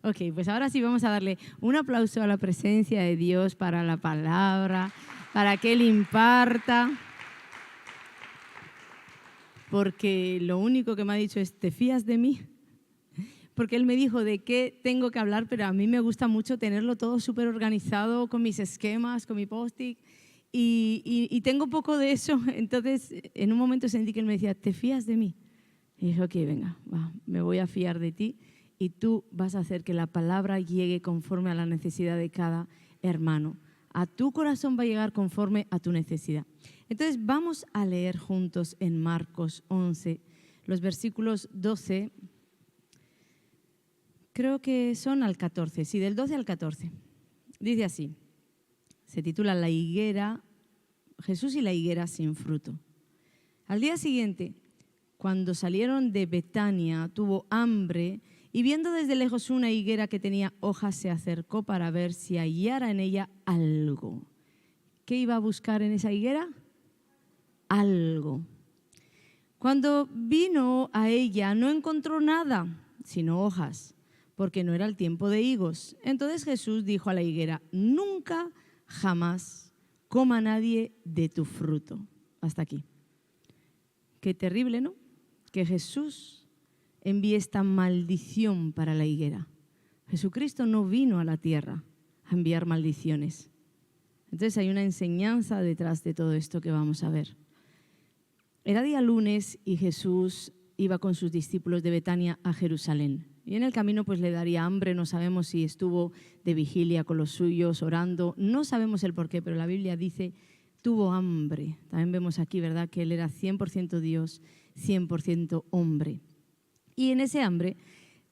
Ok, pues ahora sí vamos a darle un aplauso a la presencia de Dios para la palabra, para que Él imparta. Porque lo único que me ha dicho es, ¿te fías de mí? Porque Él me dijo de qué tengo que hablar, pero a mí me gusta mucho tenerlo todo súper organizado, con mis esquemas, con mi post-it, y tengo poco de eso. Entonces, en un momento sentí que Él me decía, ¿te fías de mí? Y dije, ok, venga, va, me voy a fiar de ti y tú vas a hacer que la palabra llegue conforme a la necesidad de cada hermano. A tu corazón va a llegar conforme a tu necesidad. Entonces vamos a leer juntos en Marcos 11, los versículos 12, creo que son al 14, sí, del 12 al 14. Dice así, se titula La higuera, Jesús y la higuera sin fruto. Al día siguiente, cuando salieron de Betania, tuvo hambre y viendo desde lejos una higuera que tenía hojas, se acercó para ver si hallara en ella algo. ¿Qué iba a buscar en esa higuera? Algo. Cuando vino a ella no encontró nada, sino hojas, porque no era el tiempo de higos. Entonces Jesús dijo a la higuera, nunca, jamás coma nadie de tu fruto. Hasta aquí. Qué terrible, ¿no? Que Jesús envíe esta maldición para la higuera. Jesucristo no vino a la tierra a enviar maldiciones. Entonces hay una enseñanza detrás de todo esto que vamos a ver. Era día lunes y Jesús iba con sus discípulos de Betania a Jerusalén. Y en el camino pues le daría hambre, no sabemos si estuvo de vigilia con los suyos, orando, no sabemos el por qué, pero la Biblia dice tuvo hambre. También vemos aquí, ¿verdad?, que Él era 100% Dios, 100% hombre. Y en ese hambre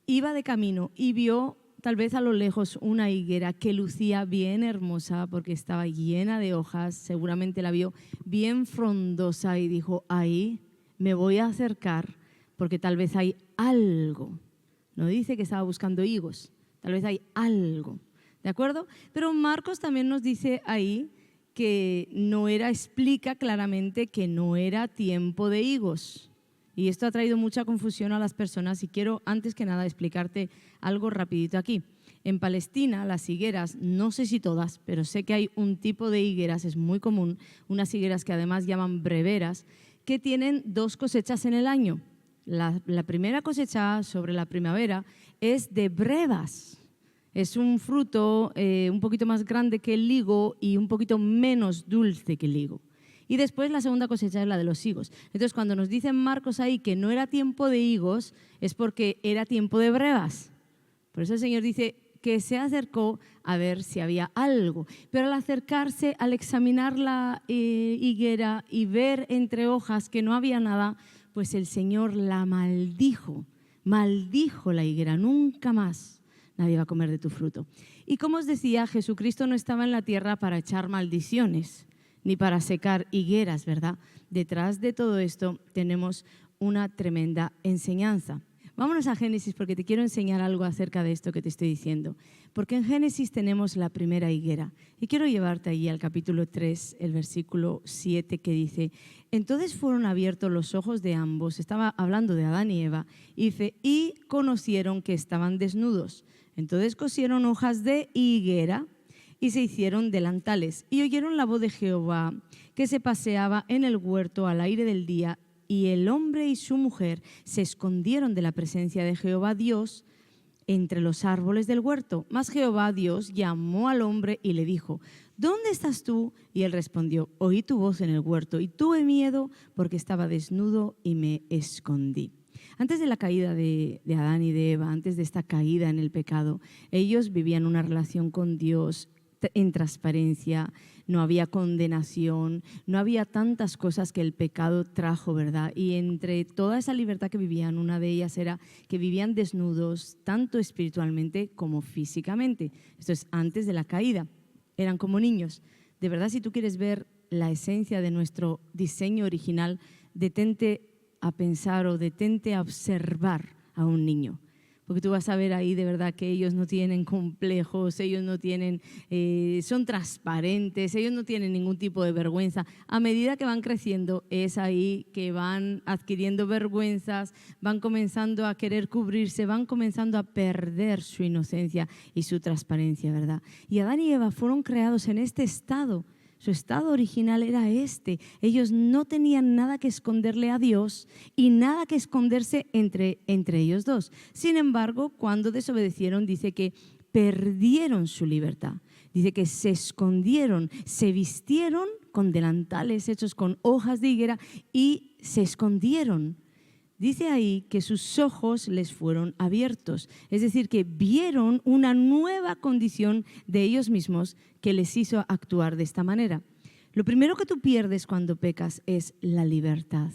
iba de camino y vio tal vez a lo lejos una higuera que lucía bien hermosa porque estaba llena de hojas, seguramente la vio bien frondosa y dijo, ahí me voy a acercar porque tal vez hay algo. No dice que estaba buscando higos, tal vez hay algo, ¿de acuerdo? Pero Marcos también nos dice ahí que no era, explica claramente que no era tiempo de higos. Y esto ha traído mucha confusión a las personas y quiero antes que nada explicarte algo rapidito aquí. En Palestina las higueras, no sé si todas, pero sé que hay un tipo de higueras, es muy común, unas higueras que además llaman breveras, que tienen 2 cosechas en el año. La primera cosecha sobre la primavera es de brevas. Es un fruto un poquito más grande que el higo y un poquito menos dulce que el higo. Y después la segunda cosecha es la de los higos. Entonces, cuando nos dicen Marcos ahí que no era tiempo de higos, es porque era tiempo de brevas. Por eso el Señor dice que se acercó a ver si había algo. Pero al acercarse, al examinar la higuera y ver entre hojas que no había nada, pues el Señor la maldijo. Maldijo la higuera, nunca más nadie va a comer de tu fruto. Y como os decía, Jesucristo no estaba en la tierra para echar maldiciones ni para secar higueras, ¿verdad? Detrás de todo esto tenemos una tremenda enseñanza. Vámonos a Génesis porque te quiero enseñar algo acerca de esto que te estoy diciendo. Porque en Génesis tenemos la primera higuera. Y quiero llevarte allí al capítulo 3, el versículo 7, que dice, entonces fueron abiertos los ojos de ambos, estaba hablando de Adán y Eva, y dice, y conocieron que estaban desnudos. Entonces cosieron hojas de higuera y se hicieron delantales, y oyeron la voz de Jehová que se paseaba en el huerto al aire del día, y el hombre y su mujer se escondieron de la presencia de Jehová Dios entre los árboles del huerto. Mas Jehová Dios llamó al hombre y le dijo, ¿dónde estás tú? Y él respondió, oí tu voz en el huerto y tuve miedo porque estaba desnudo y me escondí. Antes de la caída de Adán y de Eva, antes de esta caída en el pecado, ellos vivían una relación con Dios en transparencia, no había condenación, no había tantas cosas que el pecado trajo, ¿verdad? Y entre toda esa libertad que vivían, una de ellas era que vivían desnudos, tanto espiritualmente como físicamente. Esto es antes de la caída, eran como niños. De verdad, si tú quieres ver la esencia de nuestro diseño original, detente a pensar o detente a observar a un niño. porque tú vas a ver ahí de verdad que ellos no tienen complejos, ellos no tienen, son transparentes, ellos no tienen ningún tipo de vergüenza. A medida que van creciendo es ahí que van adquiriendo vergüenzas, van comenzando a querer cubrirse, van comenzando a perder su inocencia y su transparencia, ¿verdad? Y Adán y Eva fueron creados en este estado. Su estado original era este. Ellos no tenían nada que esconderle a Dios y nada que esconderse entre ellos dos. Sin embargo, cuando desobedecieron, dice que perdieron su libertad. Dice que se escondieron, se vistieron con delantales hechos con hojas de higuera y se escondieron. Dice ahí que sus ojos les fueron abiertos, es decir, que vieron una nueva condición de ellos mismos que les hizo actuar de esta manera. Lo primero que tú pierdes cuando pecas es la libertad.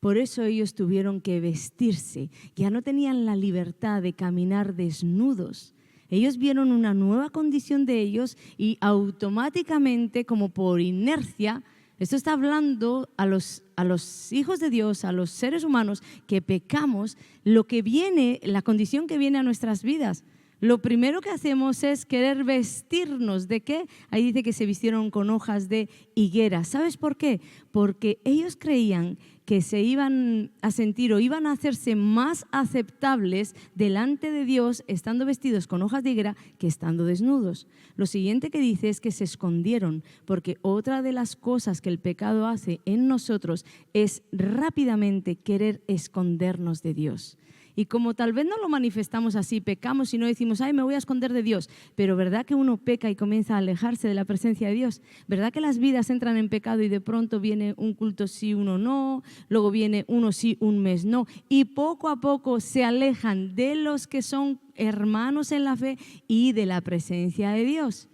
Por eso ellos tuvieron que vestirse, ya no tenían la libertad de caminar desnudos. Ellos vieron una nueva condición de ellos y automáticamente, como por inercia, esto está hablando a los hijos de Dios, a los seres humanos que pecamos, lo que viene, la condición que viene a nuestras vidas. Lo primero que hacemos es querer vestirnos. ¿De qué? Ahí dice que se vistieron con hojas de higuera. ¿Sabes por qué? Porque ellos creían que se iban a sentir o iban a hacerse más aceptables delante de Dios estando vestidos con hojas de higuera que estando desnudos. Lo siguiente que dice es que se escondieron, porque otra de las cosas que el pecado hace en nosotros es rápidamente querer escondernos de Dios. Y como tal vez no lo manifestamos así, pecamos y no decimos, ay, me voy a esconder de Dios, pero ¿verdad que uno peca y comienza a alejarse de la presencia de Dios? ¿Verdad que las vidas entran en pecado y de pronto viene un culto sí, uno no, luego viene uno sí, un mes no, y poco a poco se alejan de los que son hermanos en la fe y de la presencia de Dios?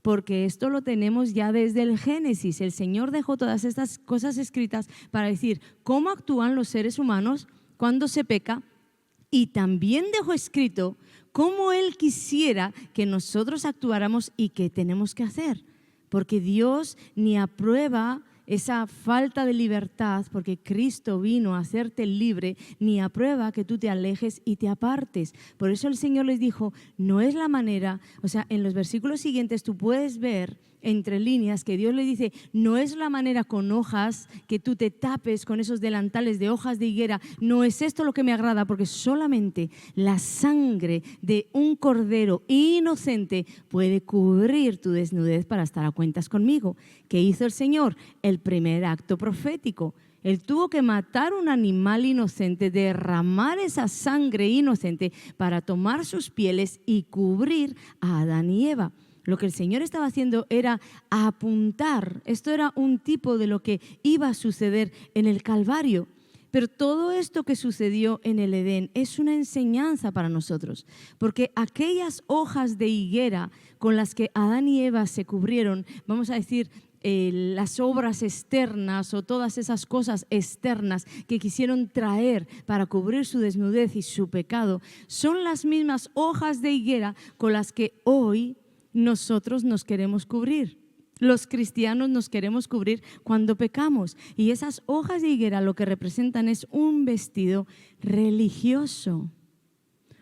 Porque esto lo tenemos ya desde el Génesis. El Señor dejó todas estas cosas escritas para decir cómo actúan los seres humanos cuando se peca. Y también dejó escrito cómo Él quisiera que nosotros actuáramos y qué tenemos que hacer. Porque Dios ni aprueba esa falta de libertad, porque Cristo vino a hacerte libre, ni aprueba que tú te alejes y te apartes. Por eso el Señor les dijo, no es la manera, o sea, en los versículos siguientes tú puedes ver entre líneas que Dios le dice, no es la manera con hojas que tú te tapes con esos delantales de hojas de higuera, no es esto lo que me agrada, porque solamente la sangre de un cordero inocente puede cubrir tu desnudez para estar a cuentas conmigo. ¿Qué hizo el Señor? El primer acto profético. Él tuvo que matar un animal inocente, derramar esa sangre inocente para tomar sus pieles y cubrir a Adán y Eva. Lo que el Señor estaba haciendo era apuntar. Esto era un tipo de lo que iba a suceder en el Calvario. Pero todo esto que sucedió en el Edén es una enseñanza para nosotros, porque aquellas hojas de higuera con las que Adán y Eva se cubrieron, vamos a decir, las obras externas o todas esas cosas externas que quisieron traer para cubrir su desnudez y su pecado, son las mismas hojas de higuera con las que hoy nosotros nos queremos cubrir. Los cristianos nos queremos cubrir cuando pecamos. Y esas hojas de higuera lo que representan es un vestido religioso.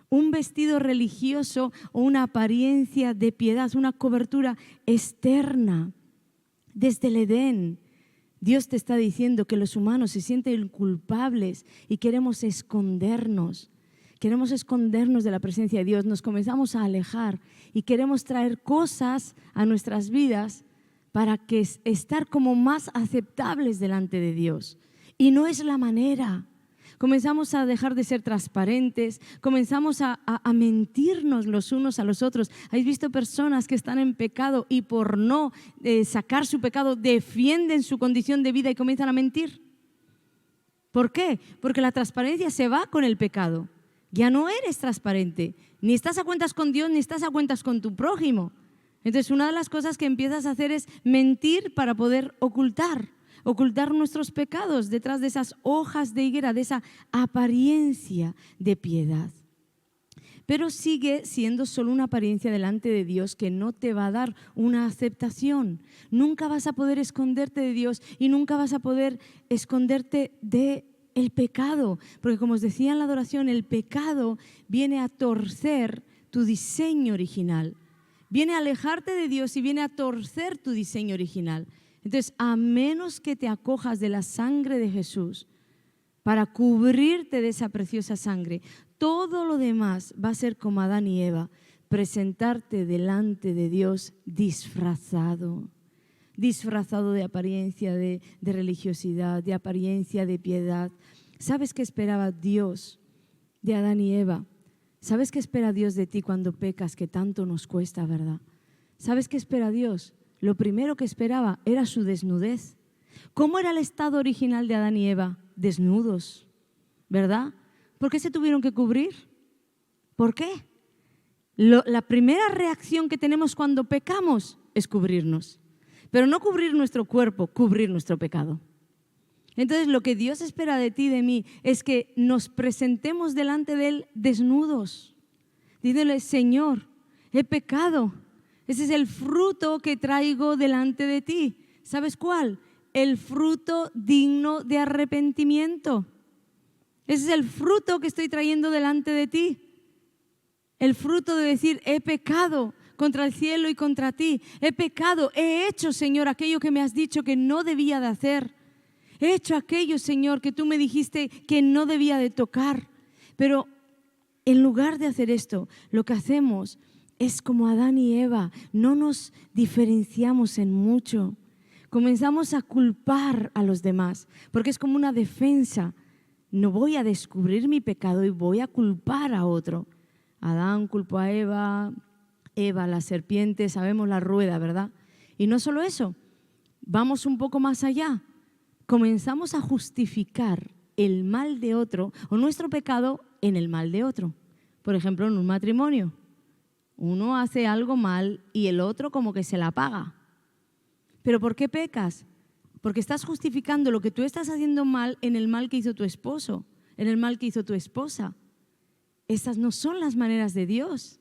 Un vestido religioso o una apariencia de piedad, una cobertura externa. Desde el Edén, Dios te está diciendo que los humanos se sienten culpables y queremos escondernos. Queremos escondernos de la presencia de Dios, nos comenzamos a alejar y queremos traer cosas a nuestras vidas para que estar como más aceptables delante de Dios. Y no es la manera. Comenzamos a dejar de ser transparentes, comenzamos a mentirnos los unos a los otros. ¿Habéis visto personas que están en pecado y por no sacar su pecado defienden su condición de vida y comienzan a mentir? ¿Por qué? Porque la transparencia se va con el pecado. Ya no eres transparente, ni estás a cuentas con Dios, ni estás a cuentas con tu prójimo. Entonces, una de las cosas que empiezas a hacer es mentir para poder ocultar nuestros pecados detrás de esas hojas de higuera, de esa apariencia de piedad. Pero sigue siendo solo una apariencia delante de Dios que no te va a dar una aceptación. Nunca vas a poder esconderte de Dios y nunca vas a poder esconderte de el pecado, porque como os decía en la adoración, el pecado viene a torcer tu diseño original, viene a alejarte de Dios y viene a torcer tu diseño original. Entonces, a menos que te acojas de la sangre de Jesús para cubrirte de esa preciosa sangre, todo lo demás va a ser como Adán y Eva, presentarte delante de Dios disfrazado de apariencia de religiosidad, de apariencia de piedad. ¿Sabes qué esperaba Dios de Adán y Eva? ¿Sabes qué espera Dios de ti cuando pecas, que tanto nos cuesta, verdad? ¿Sabes qué espera Dios? Lo primero que esperaba era su desnudez. ¿Cómo era el estado original de Adán y Eva? Desnudos, ¿verdad? ¿Por qué se tuvieron que cubrir? ¿Por qué? La primera reacción que tenemos cuando pecamos es cubrirnos. Pero no cubrir nuestro cuerpo, cubrir nuestro pecado. Entonces lo que Dios espera de ti y de mí es que nos presentemos delante de Él desnudos. Dídele, Señor, he pecado. Ese es el fruto que traigo delante de ti. ¿Sabes cuál? El fruto digno de arrepentimiento. Ese es el fruto que estoy trayendo delante de ti. El fruto de decir, he pecado contra el cielo y contra ti. He pecado, he hecho, Señor, aquello que me has dicho que no debía de hacer. He hecho aquello, Señor, que tú me dijiste que no debía de tocar. Pero en lugar de hacer esto, lo que hacemos es como Adán y Eva, no nos diferenciamos en mucho. Comenzamos a culpar a los demás, porque es como una defensa. No voy a descubrir mi pecado y voy a culpar a otro. Adán culpó a Eva, Eva la serpiente, sabemos la rueda, ¿verdad? Y no solo eso, vamos un poco más allá. Comenzamos a justificar el mal de otro o nuestro pecado en el mal de otro. Por ejemplo, en un matrimonio, uno hace algo mal y el otro como que se la paga. ¿Pero por qué pecas? Porque estás justificando lo que tú estás haciendo mal en el mal que hizo tu esposo, en el mal que hizo tu esposa. Estas no son las maneras de Dios.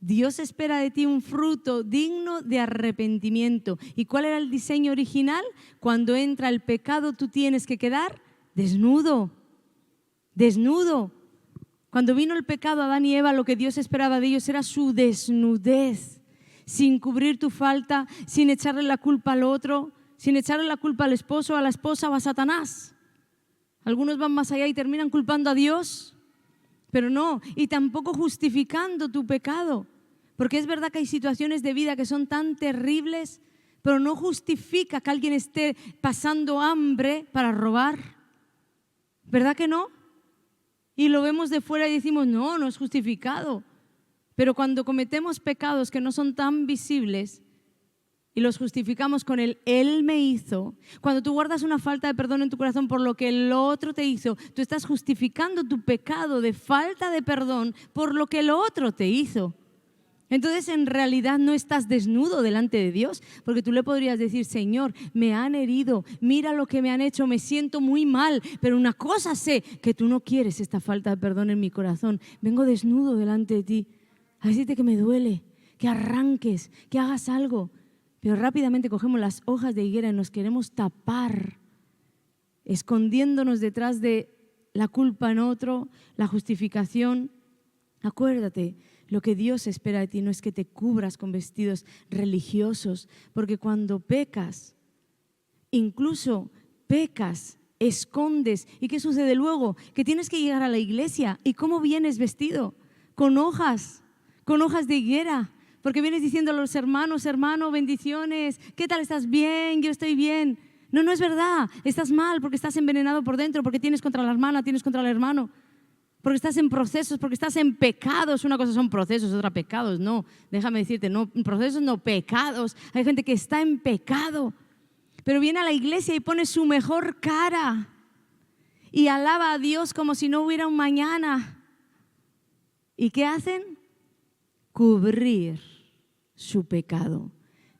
Dios espera de ti un fruto digno de arrepentimiento. ¿Y cuál era el diseño original? Cuando entra el pecado, tú tienes que quedar desnudo. Desnudo. Cuando vino el pecado a Adán y Eva, lo que Dios esperaba de ellos era su desnudez. Sin cubrir tu falta, sin echarle la culpa al otro, sin echarle la culpa al esposo, a la esposa o a Satanás. Algunos van más allá y terminan culpando a Dios, pero no, y tampoco justificando tu pecado. Porque es verdad que hay situaciones de vida que son tan terribles, pero no justifica que alguien esté pasando hambre para robar. ¿Verdad que no? Y lo vemos de fuera y decimos, no, no es justificado. Pero cuando cometemos pecados que no son tan visibles y los justificamos con el Él me hizo, cuando tú guardas una falta de perdón en tu corazón por lo que el otro te hizo, tú estás justificando tu pecado de falta de perdón por lo que el otro te hizo. Entonces en realidad no estás desnudo delante de Dios, porque tú le podrías decir, Señor, me han herido, mira lo que me han hecho, me siento muy mal, pero una cosa sé, que tú no quieres esta falta de perdón en mi corazón. Vengo desnudo delante de ti a decirte que me duele, que arranques, que hagas algo. Pero rápidamente cogemos las hojas de higuera y nos queremos tapar, escondiéndonos detrás de la culpa en otro, la justificación. Acuérdate, lo que Dios espera de ti no es que te cubras con vestidos religiosos, porque cuando pecas, incluso pecas, escondes. ¿Y qué sucede luego? Que tienes que llegar a la iglesia. ¿Y cómo vienes vestido? Con hojas de higuera. Porque vienes diciendo a los hermanos, hermano, bendiciones, ¿qué tal estás? Bien, yo estoy bien. No, no es verdad, estás mal porque estás envenenado por dentro, porque tienes contra la hermana, tienes contra el hermano, porque estás en procesos, porque estás en pecados. Una cosa son procesos, otra pecados, no, déjame decirte, no, procesos no, pecados. Hay gente que está en pecado, pero viene a la iglesia y pone su mejor cara y alaba a Dios como si no hubiera un mañana. ¿Y qué hacen? Cubrir su pecado,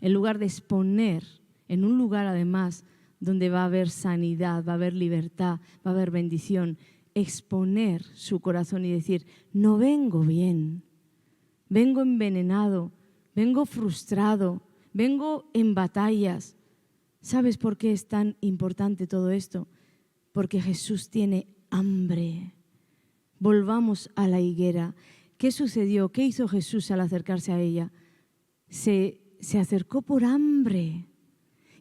en lugar de exponer en un lugar además donde va a haber sanidad, va a haber libertad, va a haber bendición, exponer su corazón y decir, no vengo bien, vengo envenenado, vengo frustrado, vengo en batallas. ¿Sabes por qué es tan importante todo esto? Porque Jesús tiene hambre. Volvamos a la higuera. ¿Qué sucedió? ¿Qué hizo Jesús al acercarse a ella? Se acercó por hambre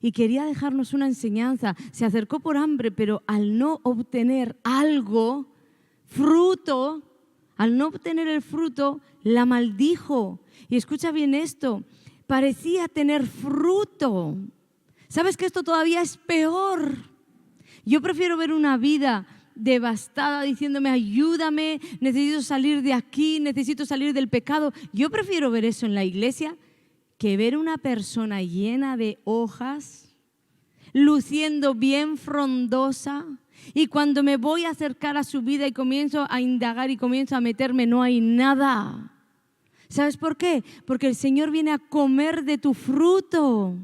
y quería dejarnos una enseñanza. Se acercó por hambre, pero al no obtener algo, fruto, al no obtener el fruto, la maldijo. Y escucha bien esto, parecía tener fruto. ¿Sabes que esto todavía es peor? Yo prefiero ver una vida devastada diciéndome ayúdame, necesito salir de aquí, necesito salir del pecado. Yo prefiero ver eso en la iglesia que ver una persona llena de hojas, luciendo bien frondosa, y cuando me voy a acercar a su vida y comienzo a indagar y comienzo a meterme, no hay nada. ¿Sabes por qué? Porque el Señor viene a comer de tu fruto.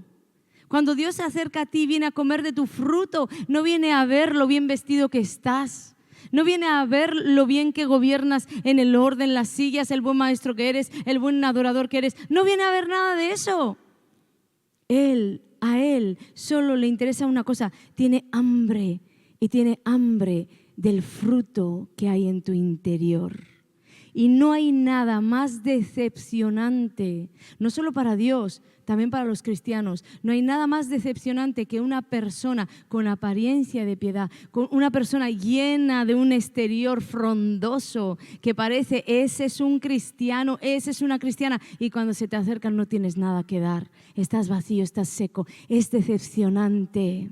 Cuando Dios se acerca a ti, viene a comer de tu fruto, no viene a ver lo bien vestido que estás, no viene a ver lo bien que gobiernas en el orden, las sillas, el buen maestro que eres, el buen adorador que eres, no viene a ver nada de eso. A Él solo le interesa una cosa, tiene hambre y tiene hambre del fruto que hay en tu interior. Y no hay nada más decepcionante, no solo para Dios, también para los cristianos. No hay nada más decepcionante que una persona con apariencia de piedad, con una persona llena de un exterior frondoso que parece, ese es un cristiano, esa es una cristiana, y cuando se te acercan no tienes nada que dar, estás vacío, estás seco, es decepcionante.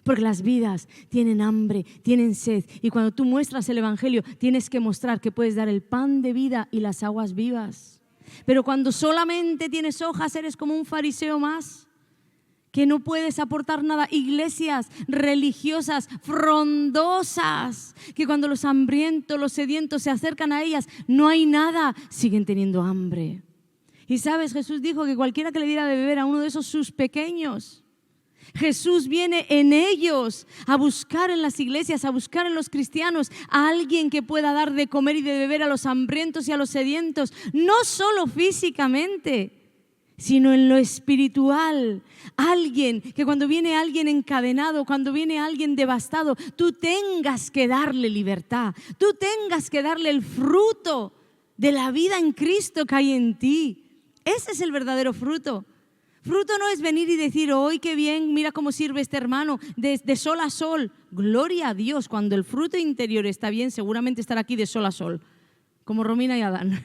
Porque las vidas tienen hambre, tienen sed, y cuando tú muestras el Evangelio tienes que mostrar que puedes dar el pan de vida y las aguas vivas. Pero cuando solamente tienes hojas, eres como un fariseo más, que no puedes aportar nada. Iglesias religiosas frondosas, que cuando los hambrientos, los sedientos se acercan a ellas, no hay nada, siguen teniendo hambre. Y sabes, Jesús dijo que cualquiera que le diera de beber a uno de esos sus pequeños, Jesús viene en ellos a buscar en las iglesias, a buscar en los cristianos a alguien que pueda dar de comer y de beber a los hambrientos y a los sedientos, no solo físicamente, sino en lo espiritual. Alguien que cuando viene alguien encadenado, cuando viene alguien devastado, tú tengas que darle libertad, tú tengas que darle el fruto de la vida en Cristo que hay en ti. Ese es el verdadero fruto. Fruto no es venir y decir, hoy qué bien, mira cómo sirve este hermano, de sol a sol. Gloria a Dios, cuando el fruto interior está bien, seguramente estará aquí de sol a sol, como Romina y Adán.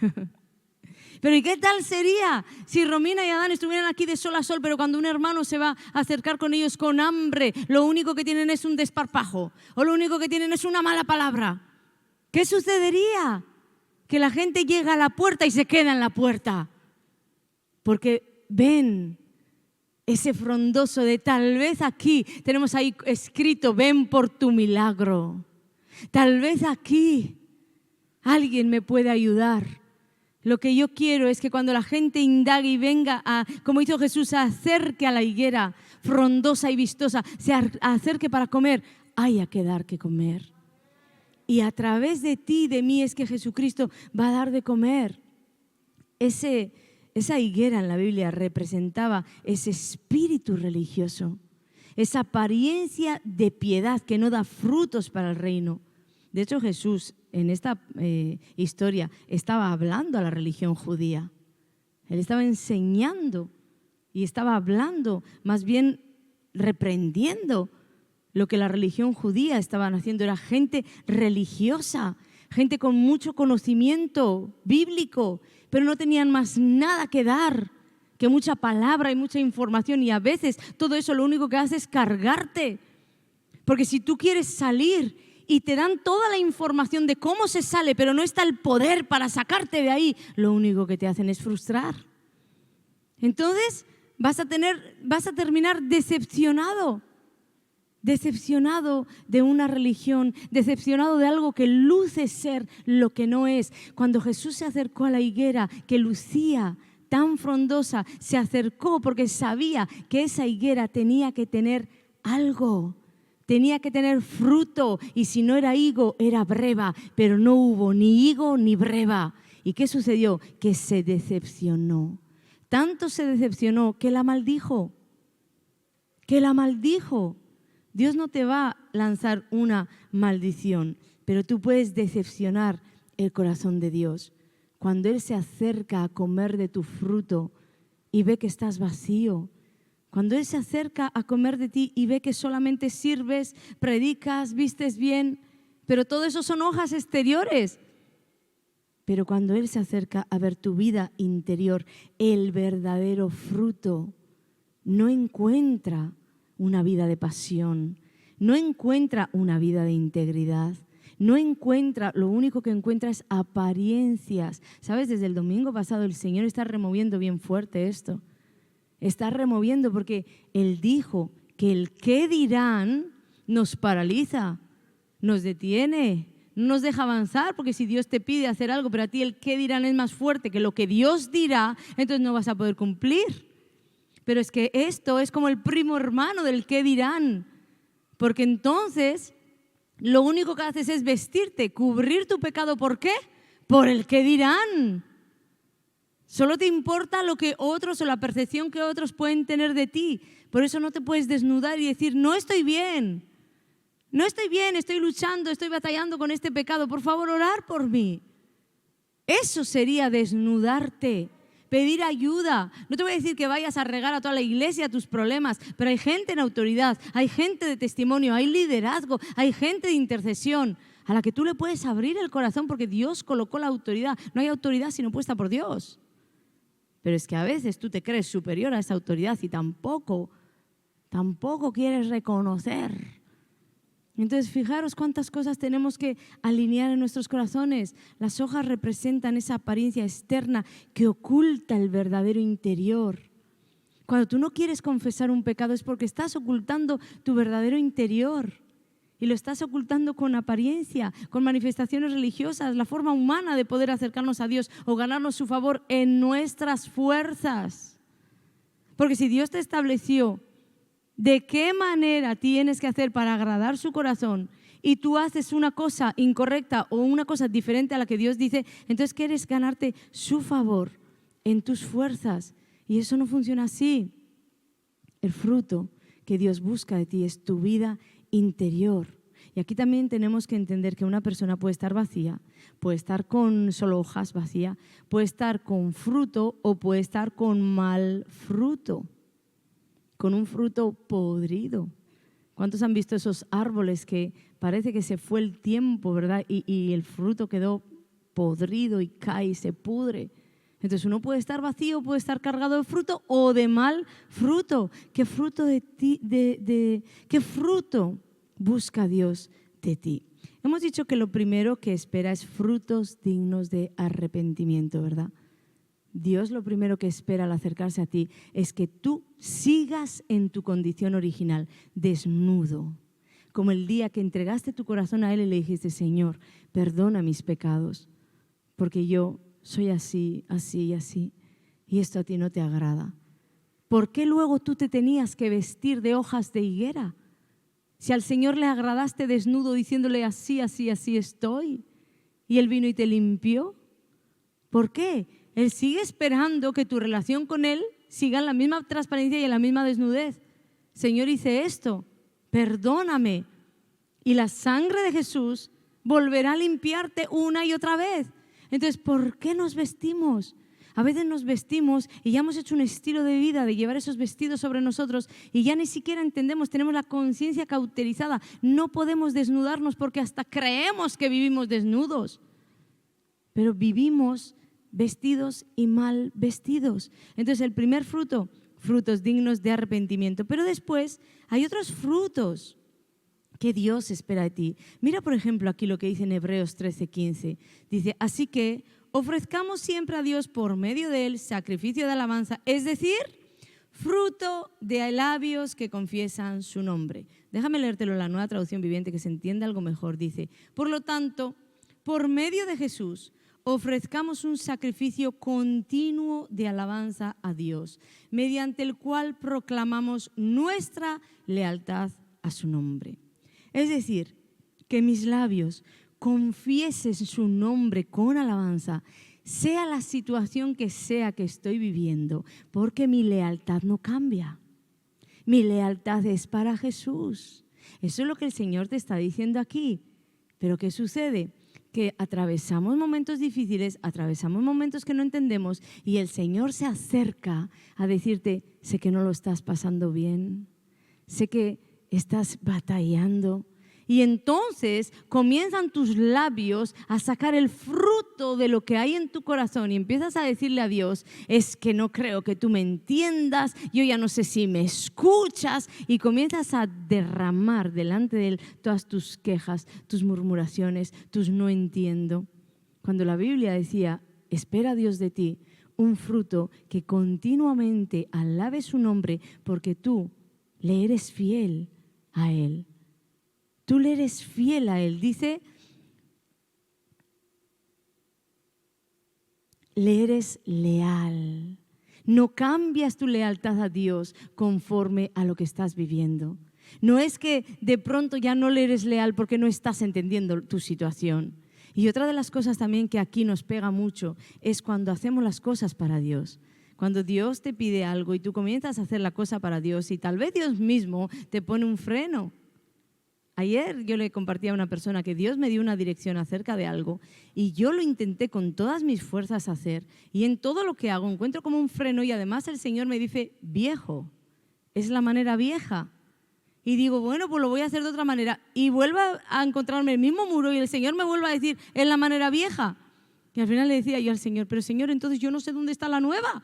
Pero ¿y qué tal sería si Romina y Adán estuvieran aquí de sol a sol, pero cuando un hermano se va a acercar con ellos con hambre, lo único que tienen es un desparpajo, o lo único que tienen es una mala palabra? ¿Qué sucedería? Que la gente llega a la puerta y se queda en la puerta, porque ven ese frondoso de tal vez aquí, tenemos ahí escrito, ven por tu milagro. Tal vez aquí alguien me puede ayudar. Lo que yo quiero es que cuando la gente indague y venga, como hizo Jesús, se acerque a la higuera frondosa y vistosa, se acerque para comer, haya que dar que comer. Y a través de ti y de mí es que Jesucristo va a dar de comer. Esa higuera en la Biblia representaba ese espíritu religioso, esa apariencia de piedad que no da frutos para el reino. De hecho, Jesús en esta historia estaba hablando a la religión judía. Él estaba enseñando y estaba hablando, más bien reprendiendo lo que la religión judía estaban haciendo. Era gente religiosa, gente con mucho conocimiento bíblico, pero no tenían más nada que dar que mucha palabra y mucha información, y a veces todo eso lo único que hace es cargarte, porque si tú quieres salir y te dan toda la información de cómo se sale, pero no está el poder para sacarte de ahí, lo único que te hacen es frustrar. Entonces vas a terminar decepcionado de una religión, decepcionado de algo que luce ser lo que no es. Cuando Jesús se acercó a la higuera que lucía tan frondosa, se acercó porque sabía que esa higuera tenía que tener algo, tenía que tener fruto, y si no era higo, era breva, pero no hubo ni higo ni breva. ¿Y qué sucedió? Que se decepcionó. Tanto se decepcionó que la maldijo. Dios no te va a lanzar una maldición, pero tú puedes decepcionar el corazón de Dios. Cuando Él se acerca a comer de tu fruto y ve que estás vacío, cuando Él se acerca a comer de ti y ve que solamente sirves, predicas, vistes bien, pero todo eso son hojas exteriores. Pero cuando Él se acerca a ver tu vida interior, el verdadero fruto, no encuentra una vida de pasión, no encuentra una vida de integridad, no encuentra, lo único que encuentra es apariencias. ¿Sabes? Desde el domingo pasado el Señor está removiendo bien fuerte esto. Está removiendo porque Él dijo que el qué dirán nos paraliza, nos detiene, no nos deja avanzar, porque si Dios te pide hacer algo, pero a ti el qué dirán es más fuerte que lo que Dios dirá, entonces no vas a poder cumplir. Pero es que esto es como el primo hermano del qué dirán, porque entonces lo único que haces es vestirte, cubrir tu pecado. ¿Por qué? Por el qué dirán. Solo te importa lo que otros o la percepción que otros pueden tener de ti. Por eso no te puedes desnudar y decir, no estoy bien, estoy luchando, estoy batallando con este pecado, por favor, orar por mí. Eso sería desnudarte, pedir ayuda. No te voy a decir que vayas a regar a toda la iglesia tus problemas, pero hay gente en autoridad, hay gente de testimonio, hay liderazgo, hay gente de intercesión a la que tú le puedes abrir el corazón porque Dios colocó la autoridad. No hay autoridad sino puesta por Dios. Pero es que a veces tú te crees superior a esa autoridad y tampoco quieres reconocer. Entonces, fijaros cuántas cosas tenemos que alinear en nuestros corazones. Las hojas representan esa apariencia externa que oculta el verdadero interior. Cuando tú no quieres confesar un pecado es porque estás ocultando tu verdadero interior. Y lo estás ocultando con apariencia, con manifestaciones religiosas, la forma humana de poder acercarnos a Dios o ganarnos su favor en nuestras fuerzas. Porque si Dios te estableció de qué manera tienes que hacer para agradar su corazón y tú haces una cosa incorrecta o una cosa diferente a la que Dios dice, entonces quieres ganarte su favor en tus fuerzas. Y eso no funciona así. El fruto que Dios busca de ti es tu vida interior. Y aquí también tenemos que entender que una persona puede estar vacía, puede estar con solo hojas vacía, puede estar con fruto o puede estar con mal fruto, con un fruto podrido. ¿Cuántos han visto esos árboles que parece que se fue el tiempo, ¿verdad? Y el fruto quedó podrido y cae y se pudre. Entonces uno puede estar vacío, puede estar cargado de fruto o de mal fruto. ¿Qué fruto de ti, qué fruto busca Dios de ti? Hemos dicho que lo primero que espera es frutos dignos de arrepentimiento, ¿verdad? Dios lo primero que espera al acercarse a ti es que tú sigas en tu condición original, desnudo, como el día que entregaste tu corazón a Él y le dijiste, Señor, perdona mis pecados, porque yo soy así, así y así, y esto a ti no te agrada. ¿Por qué luego tú te tenías que vestir de hojas de higuera? Si al Señor le agradaste desnudo diciéndole así, así, así estoy, y Él vino y te limpió, ¿por qué? Él sigue esperando que tu relación con Él siga en la misma transparencia y en la misma desnudez. Señor, hice esto, perdóname. Y la sangre de Jesús volverá a limpiarte una y otra vez. Entonces, ¿por qué nos vestimos? A veces nos vestimos y ya hemos hecho un estilo de vida de llevar esos vestidos sobre nosotros y ya ni siquiera entendemos, tenemos la conciencia cauterizada. No podemos desnudarnos porque hasta creemos que vivimos desnudos. Pero vivimos vestidos y mal vestidos. Entonces el primer fruto, frutos dignos de arrepentimiento. Pero después hay otros frutos que Dios espera de ti. Mira por ejemplo aquí lo que dice en Hebreos 13:15. Dice, así que ofrezcamos siempre a Dios por medio de Él sacrificio de alabanza, es decir, fruto de labios que confiesan su nombre. Déjame leértelo en la Nueva Traducción Viviente que se entienda algo mejor. Dice, por lo tanto, por medio de Jesús, ofrezcamos un sacrificio continuo de alabanza a Dios, mediante el cual proclamamos nuestra lealtad a su nombre. Es decir, que mis labios confiesen su nombre con alabanza, sea la situación que sea que estoy viviendo, porque mi lealtad no cambia. Mi lealtad es para Jesús. Eso es lo que el Señor te está diciendo aquí. Pero ¿qué sucede? Que atravesamos momentos difíciles, atravesamos momentos que no entendemos y el Señor se acerca a decirte, sé que no lo estás pasando bien, sé que estás batallando. Y entonces comienzan tus labios a sacar el fruto de lo que hay en tu corazón y empiezas a decirle a Dios, es que no creo que tú me entiendas, yo ya no sé si me escuchas, y comienzas a derramar delante de Él todas tus quejas, tus murmuraciones, tus no entiendo. Cuando la Biblia decía, espera a Dios de ti un fruto que continuamente alabe su nombre porque tú le eres fiel a Él. Tú le eres fiel a Él. Dice, le eres leal. No cambias tu lealtad a Dios conforme a lo que estás viviendo. No es que de pronto ya no le eres leal porque no estás entendiendo tu situación. Y otra de las cosas también que aquí nos pega mucho es cuando hacemos las cosas para Dios. Cuando Dios te pide algo y tú comienzas a hacer la cosa para Dios y tal vez Dios mismo te pone un freno. Ayer yo le compartí a una persona que Dios me dio una dirección acerca de algo y yo lo intenté con todas mis fuerzas hacer y en todo lo que hago encuentro como un freno y además el Señor me dice, viejo, es la manera vieja. Y digo, bueno, pues lo voy a hacer de otra manera y vuelvo a encontrarme el mismo muro y el Señor me vuelve a decir, es la manera vieja. Y al final le decía yo al Señor, pero Señor, entonces yo no sé dónde está la nueva.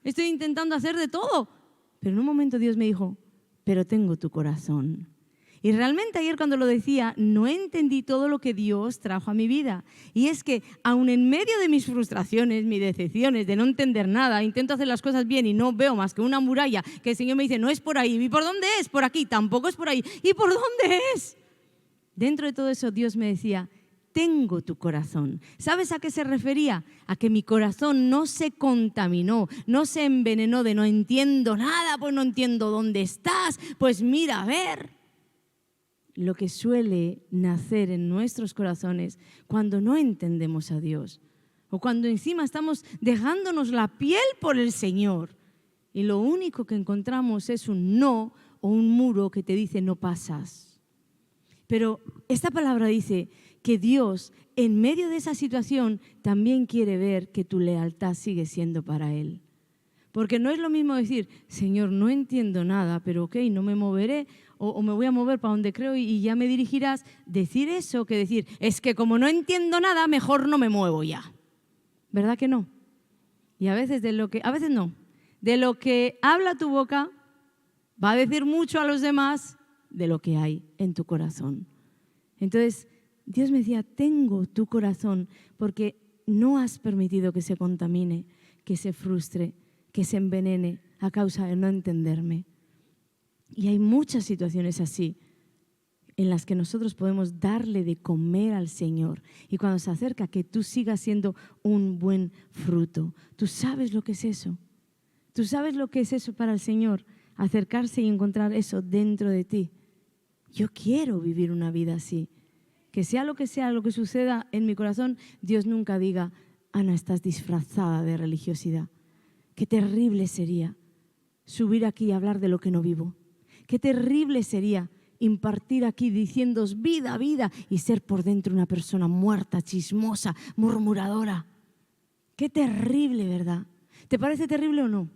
Estoy intentando hacer de todo. Pero en un momento Dios me dijo, pero tengo tu corazón. Y realmente ayer cuando lo decía, no entendí todo lo que Dios trajo a mi vida. Y es que aun en medio de mis frustraciones, mis decepciones, de no entender nada, intento hacer las cosas bien y no veo más que una muralla que el Señor me dice, no es por ahí. ¿Y por dónde es? Por aquí. Tampoco es por ahí. ¿Y por dónde es? Dentro de todo eso Dios me decía, tengo tu corazón. ¿Sabes a qué se refería? A que mi corazón no se contaminó, no se envenenó de no entiendo nada, pues no entiendo dónde estás, pues mira, a ver. Lo que suele nacer en nuestros corazones cuando no entendemos a Dios o cuando encima estamos dejándonos la piel por el Señor y lo único que encontramos es un no o un muro que te dice no pasas. Pero esta palabra dice que Dios en medio de esa situación también quiere ver que tu lealtad sigue siendo para Él. Porque no es lo mismo decir, Señor, no entiendo nada, pero ok, no me moveré o me voy a mover para donde creo y ya me dirigirás. Decir eso que decir, es que como no entiendo nada, mejor no me muevo ya. ¿Verdad que no? Y a veces no. De lo que habla tu boca va a decir mucho a los demás de lo que hay en tu corazón. Entonces, Dios me decía, tengo tu corazón porque no has permitido que se contamine, que se frustre, que se envenene a causa de no entenderme. Y hay muchas situaciones así en las que nosotros podemos darle de comer al Señor. Y cuando se acerca, que tú sigas siendo un buen fruto. ¿Tú sabes lo que es eso? ¿Tú sabes lo que es eso para el Señor? Acercarse y encontrar eso dentro de ti. Yo quiero vivir una vida así. Que sea lo que suceda en mi corazón, Dios nunca diga, Ana, estás disfrazada de religiosidad. Qué terrible sería subir aquí y hablar de lo que no vivo. Qué terrible sería impartir aquí diciéndoos vida, vida y ser por dentro una persona muerta, chismosa, murmuradora. Qué terrible, ¿verdad? ¿Te parece terrible o no?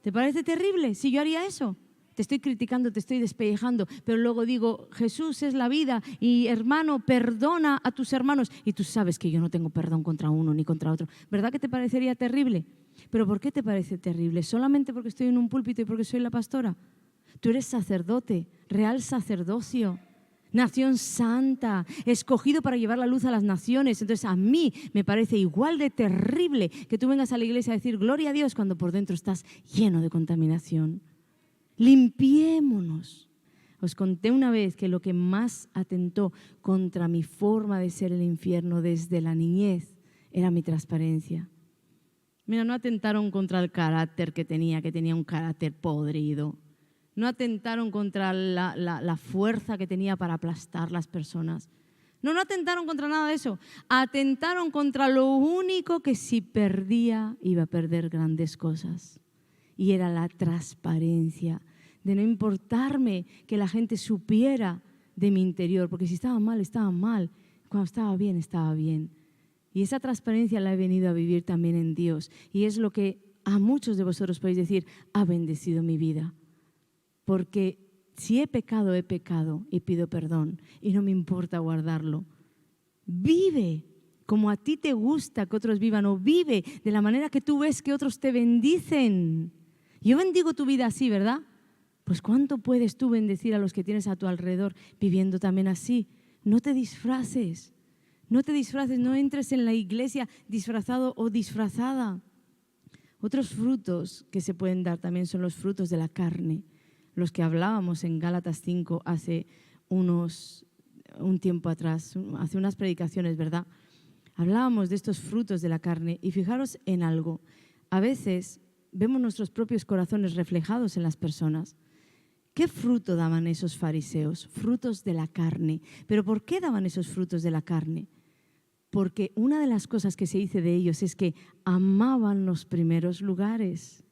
¿Te parece terrible si yo haría eso? Te estoy criticando, te estoy despellejando, pero luego digo, Jesús es la vida y hermano, perdona a tus hermanos. Y tú sabes que yo no tengo perdón contra uno ni contra otro. ¿Verdad que te parecería terrible? ¿Pero por qué te parece terrible? ¿Solamente porque estoy en un púlpito y porque soy la pastora? Tú eres sacerdote, real sacerdocio, nación santa, escogido para llevar la luz a las naciones. Entonces a mí me parece igual de terrible que tú vengas a la iglesia a decir gloria a Dios cuando por dentro estás lleno de contaminación. Limpiémonos. Os conté una vez que lo que más atentó contra mi forma de ser el infierno desde la niñez era mi transparencia. Mira, no atentaron contra el carácter que tenía un carácter podrido. No atentaron contra la fuerza que tenía para aplastar las personas. No atentaron contra nada de eso. Atentaron contra lo único que si perdía iba a perder grandes cosas. Y era la transparencia de no importarme que la gente supiera de mi interior, porque si estaba mal, estaba mal. Cuando estaba bien, estaba bien. Y esa transparencia la he venido a vivir también en Dios. Y es lo que a muchos de vosotros podéis decir, ha bendecido mi vida. Porque si he pecado y pido perdón y no me importa guardarlo. Vive como a ti te gusta que otros vivan, o vive de la manera que tú ves que otros te bendicen. Yo bendigo tu vida así, ¿verdad? Pues ¿cuánto puedes tú bendecir a los que tienes a tu alrededor viviendo también así? No te disfraces, no entres en la iglesia disfrazado o disfrazada. Otros frutos que se pueden dar también son los frutos de la carne, los que hablábamos en Gálatas 5 hace un tiempo atrás, hace unas predicaciones, ¿verdad? Hablábamos de estos frutos de la carne y fijaros en algo. A veces vemos nuestros propios corazones reflejados en las personas. ¿Qué fruto daban esos fariseos? Frutos de la carne. ¿Pero por qué daban esos frutos de la carne? Porque una de las cosas que se dice de ellos es que amaban los primeros lugares.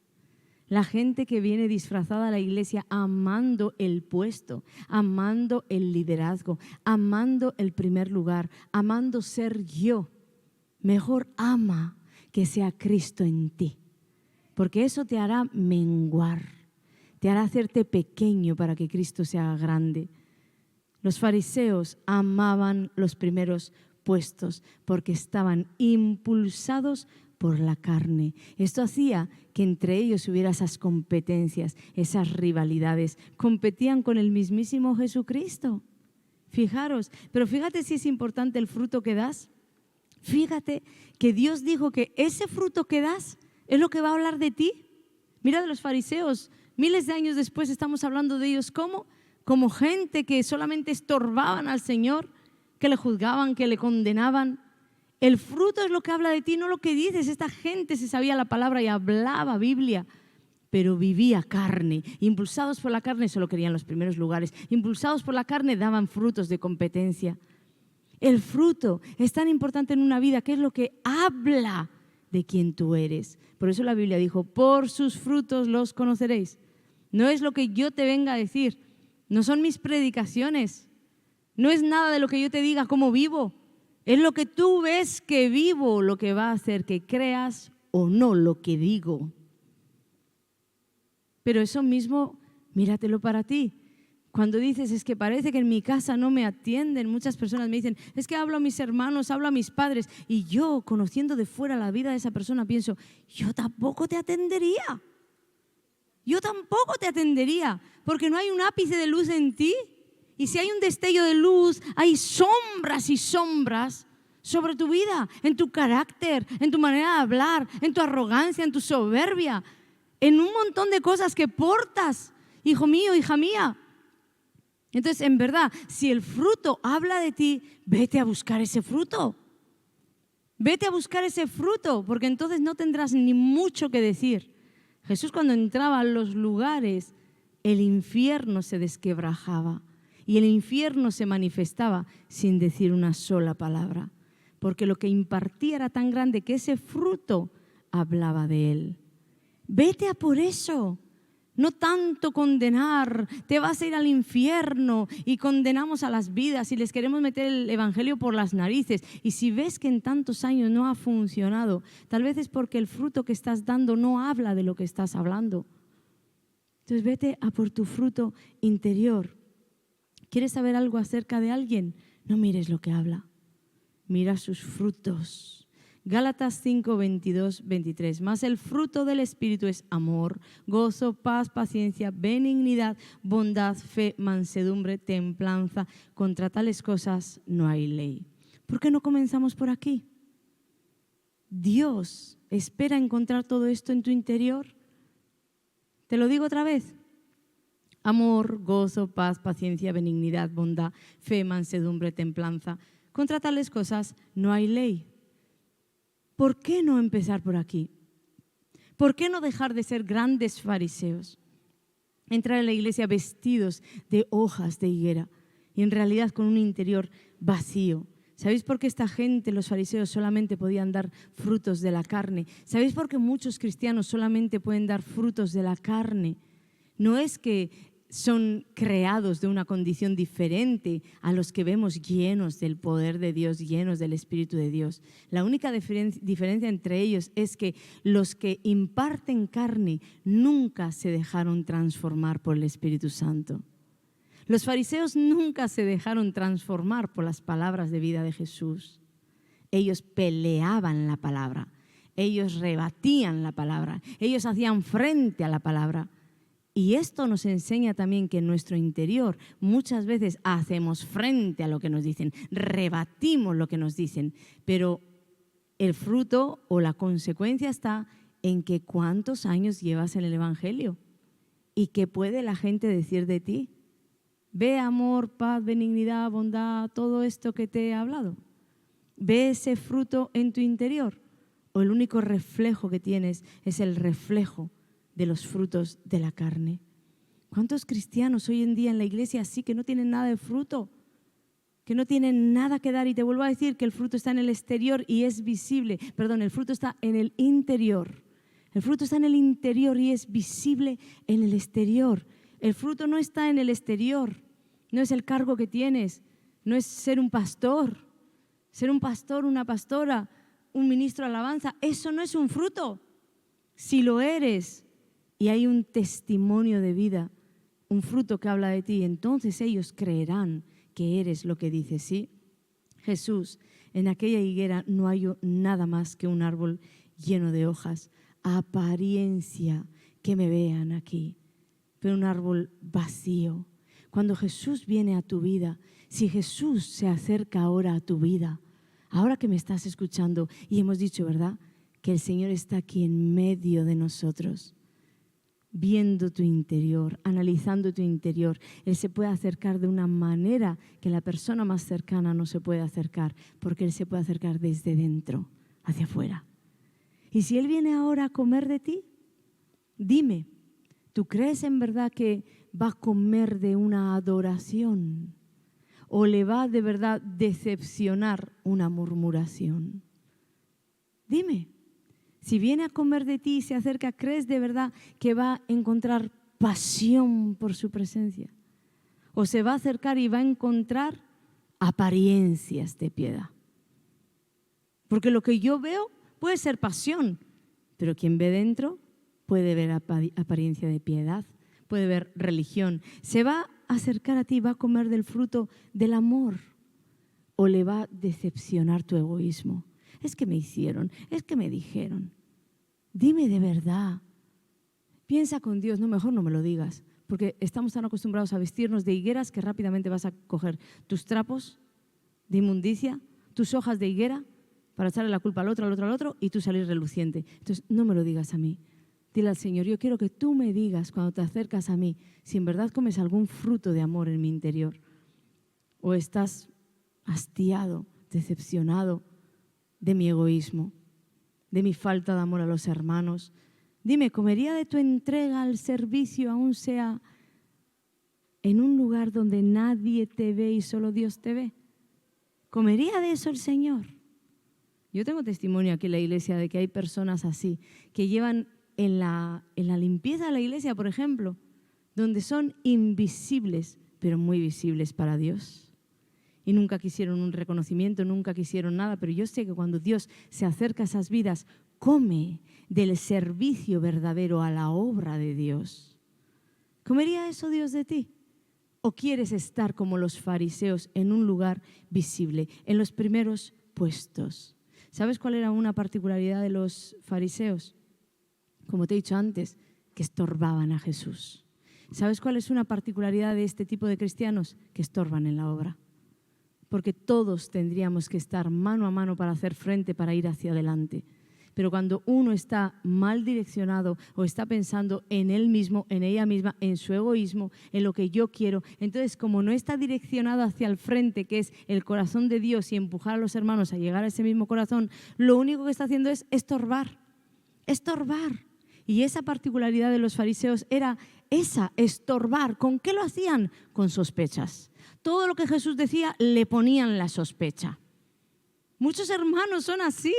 La gente que viene disfrazada a la iglesia amando el puesto, amando el liderazgo, amando el primer lugar, amando ser yo. Mejor ama que sea Cristo en ti, porque eso te hará menguar, te hará hacerte pequeño para que Cristo sea grande. Los fariseos amaban los primeros puestos porque estaban impulsados por la carne. Esto hacía que entre ellos hubiera esas competencias, esas rivalidades. Competían con el mismísimo Jesucristo. Fijaros, pero fíjate si es importante el fruto que das. Fíjate que Dios dijo que ese fruto que das es lo que va a hablar de ti. Mira de los fariseos, miles de años después estamos hablando de ellos como gente que solamente estorbaban al Señor, que le juzgaban, que le condenaban. El fruto es lo que habla de ti, no lo que dices. Esta gente se sabía la palabra y hablaba Biblia, pero vivía carne. Impulsados por la carne solo querían los primeros lugares. Impulsados por la carne daban frutos de competencia. El fruto es tan importante en una vida, que es lo que habla de quién tú eres. Por eso la Biblia dijo, por sus frutos los conoceréis. No es lo que yo te venga a decir, no son mis predicaciones, no es nada de lo que yo te diga cómo vivo. Es lo que tú ves que vivo lo que va a hacer que creas o no lo que digo. Pero eso mismo, míratelo para ti. Cuando dices, es que parece que en mi casa no me atienden, muchas personas me dicen, es que hablo a mis hermanos, hablo a mis padres, y yo, conociendo de fuera la vida de esa persona, pienso, yo tampoco te atendería. Yo tampoco te atendería, porque no hay un ápice de luz en ti. Y si hay un destello de luz, hay sombras y sombras sobre tu vida, en tu carácter, en tu manera de hablar, en tu arrogancia, en tu soberbia, en un montón de cosas que portas, hijo mío, hija mía. Entonces, en verdad, si el fruto habla de ti, vete a buscar ese fruto. Vete a buscar ese fruto, porque entonces no tendrás ni mucho que decir. Jesús, cuando entraba a los lugares, el infierno se desquebrajaba y el infierno se manifestaba sin decir una sola palabra, porque lo que impartía era tan grande que ese fruto hablaba de él. Vete a por eso. No tanto condenar, te vas a ir al infierno, y condenamos a las vidas y les queremos meter el evangelio por las narices. Y si ves que en tantos años no ha funcionado, tal vez es porque el fruto que estás dando no habla de lo que estás hablando. Entonces vete a por tu fruto interior. ¿Quieres saber algo acerca de alguien? No mires lo que habla, mira sus frutos. Gálatas 5, 22, 23. Mas el fruto del Espíritu es amor, gozo, paz, paciencia, benignidad, bondad, fe, mansedumbre, templanza. Contra tales cosas no hay ley. ¿Por qué no comenzamos por aquí? Dios espera encontrar todo esto en tu interior. Te lo digo otra vez. Amor, gozo, paz, paciencia, benignidad, bondad, fe, mansedumbre, templanza. Contra tales cosas no hay ley. ¿Por qué no empezar por aquí? ¿Por qué no dejar de ser grandes fariseos? Entrar a la iglesia vestidos de hojas de higuera y en realidad con un interior vacío. ¿Sabéis por qué esta gente, los fariseos, solamente podían dar frutos de la carne? ¿Sabéis por qué muchos cristianos solamente pueden dar frutos de la carne? No es que son creados de una condición diferente a los que vemos llenos del poder de Dios, llenos del Espíritu de Dios. La única diferencia entre ellos es que los que imparten carne nunca se dejaron transformar por el Espíritu Santo. Los fariseos nunca se dejaron transformar por las palabras de vida de Jesús. Ellos peleaban la palabra, ellos rebatían la palabra, ellos hacían frente a la palabra. Y esto nos enseña también que en nuestro interior muchas veces hacemos frente a lo que nos dicen, rebatimos lo que nos dicen, pero el fruto o la consecuencia está en que cuántos años llevas en el Evangelio y qué puede la gente decir de ti. Ve amor, paz, benignidad, bondad, todo esto que te he hablado. Ve ese fruto en tu interior, o el único reflejo que tienes es el reflejo de los frutos de la carne. ¿Cuántos cristianos hoy en día en la iglesia así que no tienen nada de fruto? Que no tienen nada que dar. Y te vuelvo a decir que el fruto está en el exterior y es visible. Perdón, el fruto está en el interior. El fruto está en el interior y es visible en el exterior. El fruto no está en el exterior. No es el cargo que tienes. No es ser un pastor. Ser un pastor, una pastora, un ministro de alabanza. Eso no es un fruto. Si lo eres y hay un testimonio de vida, un fruto que habla de ti, entonces ellos creerán que eres lo que dices, ¿sí? Jesús, en aquella higuera no halló nada más que un árbol lleno de hojas, apariencia que me vean aquí, pero un árbol vacío. Cuando Jesús viene a tu vida, si Jesús se acerca ahora a tu vida, ahora que me estás escuchando, y hemos dicho, ¿verdad?, que el Señor está aquí en medio de nosotros, viendo tu interior, analizando tu interior. Él se puede acercar de una manera que la persona más cercana no se puede acercar, porque Él se puede acercar desde dentro hacia afuera. Y si Él viene ahora a comer de ti, dime, ¿tú crees en verdad que va a comer de una adoración o le va de verdad decepcionar una murmuración? Dime. Si viene a comer de ti y se acerca, ¿crees de verdad que va a encontrar pasión por su presencia? ¿O se va a acercar y va a encontrar apariencias de piedad? Porque lo que yo veo puede ser pasión, pero quien ve dentro puede ver apariencia de piedad, puede ver religión. ¿Se va a acercar a ti, va a comer del fruto del amor? ¿O le va a decepcionar tu egoísmo? Es que me hicieron, es que me dijeron. Dime de verdad. Piensa con Dios, no, mejor no me lo digas, porque estamos tan acostumbrados a vestirnos de higueras que rápidamente vas a coger tus trapos de inmundicia, tus hojas de higuera, para echarle la culpa al otro, y tú salir reluciente. Entonces, no me lo digas a mí. Dile al Señor, yo quiero que tú me digas cuando te acercas a mí, si en verdad comes algún fruto de amor en mi interior, o estás hastiado, decepcionado de mi egoísmo, de mi falta de amor a los hermanos. Dime, ¿comería de tu entrega al servicio, aún sea en un lugar donde nadie te ve y solo Dios te ve? ¿Comería de eso el Señor? Yo tengo testimonio aquí en la iglesia de que hay personas así, que llevan en la limpieza de la iglesia, por ejemplo, donde son invisibles, pero muy visibles para Dios. Y nunca quisieron un reconocimiento, nunca quisieron nada, pero yo sé que cuando Dios se acerca a esas vidas, come del servicio verdadero a la obra de Dios. ¿Comería eso Dios de ti? ¿O quieres estar como los fariseos en un lugar visible, en los primeros puestos? ¿Sabes cuál era una particularidad de los fariseos? Como te he dicho antes, que estorbaban a Jesús. ¿Sabes cuál es una particularidad de este tipo de cristianos? Que estorban en la obra. Porque todos tendríamos que estar mano a mano para hacer frente, para ir hacia adelante. Pero cuando uno está mal direccionado o está pensando en él mismo, en ella misma, en su egoísmo, en lo que yo quiero, entonces como no está direccionado hacia el frente, que es el corazón de Dios, y empujar a los hermanos a llegar a ese mismo corazón, lo único que está haciendo es estorbar. Estorbar. Y esa particularidad de los fariseos era esa, estorbar. ¿Con qué lo hacían? Con sospechas. Todo lo que Jesús decía le ponían la sospecha. Muchos hermanos son así.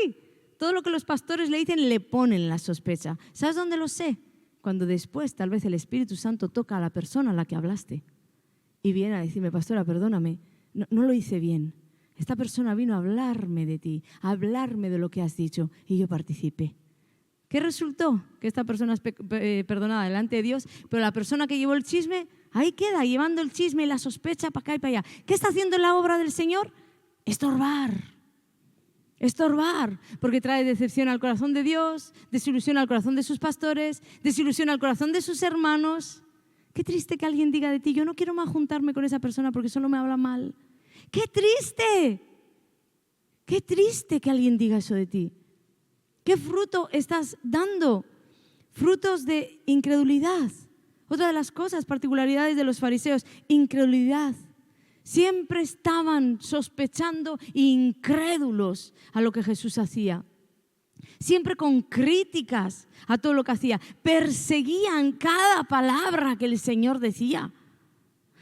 Todo lo que los pastores le dicen le ponen la sospecha. ¿Sabes dónde lo sé? cuando después tal vez el Espíritu Santo toca a la persona a la que hablaste y viene a decirme, pastora, perdóname, no lo hice bien. Esta persona vino a hablarme de ti, a hablarme de lo que has dicho y yo participé. ¿Qué resultó? Que esta persona es perdonada delante de Dios, pero la persona que llevó el chisme, ahí queda, llevando el chisme y la sospecha para acá y para allá. ¿Qué está haciendo en la obra del Señor? Estorbar, porque trae decepción al corazón de Dios, desilusión al corazón de sus pastores, desilusión al corazón de sus hermanos. Qué triste que alguien diga de ti, yo no quiero más juntarme con esa persona porque solo me habla mal. ¡Qué triste! ¡Qué triste que alguien diga eso de ti! ¿Qué fruto estás dando? Frutos de incredulidad. Otra de las cosas, particularidades de los fariseos, incredulidad. Siempre estaban sospechando e incrédulos a lo que Jesús hacía. Siempre con críticas a todo lo que hacía. Perseguían cada palabra que el Señor decía.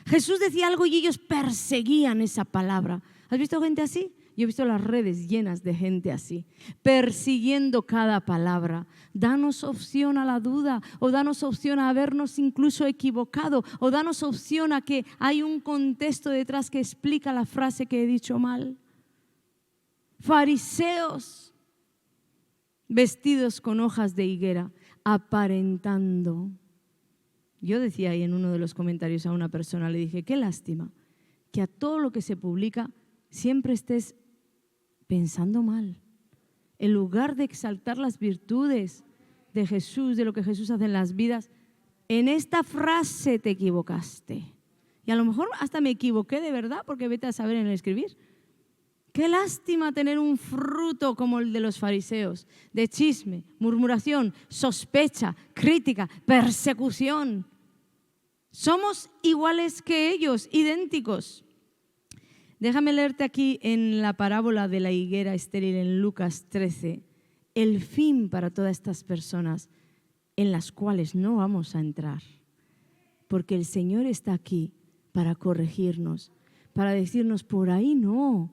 Jesús decía algo y ellos perseguían esa palabra. ¿Has visto gente así? Yo he visto las redes llenas de gente así, persiguiendo cada palabra. Danos opción a la duda, o danos opción a habernos incluso equivocado, o danos opción a que hay un contexto detrás que explica la frase que he dicho mal. Fariseos, vestidos con hojas de higuera, aparentando. Yo decía ahí en uno de los comentarios a una persona, le dije, qué lástima que a todo lo que se publica siempre estés pensando mal. En lugar de exaltar las virtudes de Jesús, de lo que Jesús hace en las vidas, en esta frase te equivocaste. Y a lo mejor hasta me equivoqué de verdad, porque vete a saber en el escribir. Qué lástima tener un fruto como el de los fariseos, de chisme, murmuración, sospecha, crítica, persecución. Somos iguales que ellos, idénticos. Déjame leerte aquí en la parábola de la higuera estéril en Lucas 13, el fin para todas estas personas en las cuales no vamos a entrar. Porque el Señor está aquí para corregirnos, para decirnos por ahí no,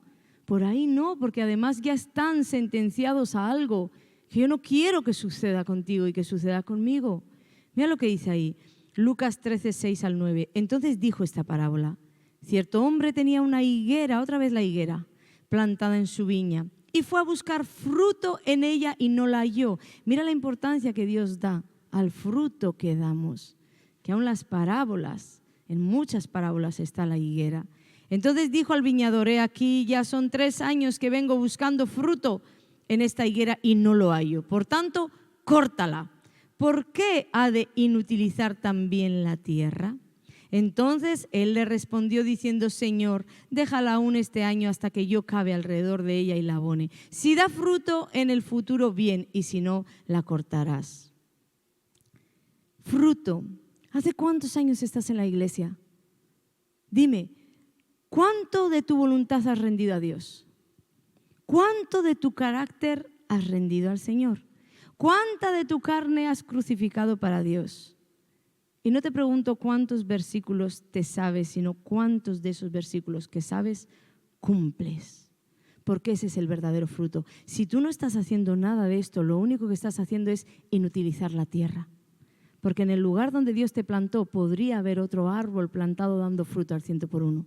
porque además ya están sentenciados a algo que yo no quiero que suceda contigo y que suceda conmigo. Mira lo que dice ahí, Lucas 13, 6 al 9. Entonces dijo esta parábola. Cierto hombre tenía una higuera, otra vez la higuera, plantada en su viña y fue a buscar fruto en ella y no la halló. Mira la importancia que Dios da al fruto que damos, que aún las parábolas, en muchas parábolas está la higuera. Entonces dijo al viñador, he aquí ya son 3 años que vengo buscando fruto en esta higuera y no lo hallo. Por tanto, córtala. ¿Por qué ha de inutilizar también la tierra? Entonces él le respondió diciendo, Señor, déjala aún este año hasta que yo cabe alrededor de ella y la abone. Si da fruto en el futuro, bien, y si no, la cortarás. Fruto. ¿Hace cuántos años estás en la iglesia? Dime, ¿cuánto de tu voluntad has rendido a Dios? ¿Cuánto de tu carácter has rendido al Señor? ¿Cuánta de tu carne has crucificado para Dios? Y no te pregunto cuántos versículos te sabes, sino cuántos de esos versículos que sabes cumples. Porque ese es el verdadero fruto. Si tú no estás haciendo nada de esto, lo único que estás haciendo es inutilizar la tierra. Porque en el lugar donde Dios te plantó podría haber otro árbol plantado dando fruto al 100%.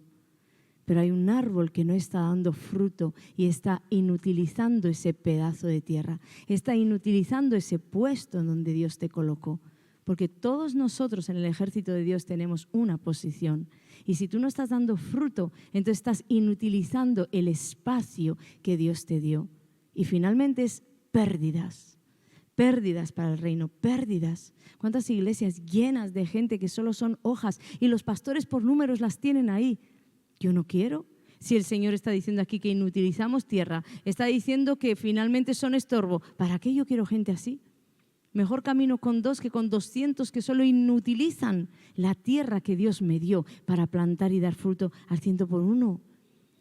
Pero hay un árbol que no está dando fruto y está inutilizando ese pedazo de tierra. Está inutilizando ese puesto en donde Dios te colocó. Porque todos nosotros en el ejército de Dios tenemos una posición. Y si tú no estás dando fruto, entonces estás inutilizando el espacio que Dios te dio. Y finalmente es pérdidas. Pérdidas para el reino, pérdidas. ¿Cuántas iglesias llenas de gente que solo son hojas y los pastores por números las tienen ahí? Yo no quiero. Si el Señor está diciendo aquí que inutilizamos tierra, está diciendo que finalmente son estorbo, ¿para qué yo quiero gente así? Mejor camino con 2 que con 200 que solo inutilizan la tierra que Dios me dio para plantar y dar fruto al 100%.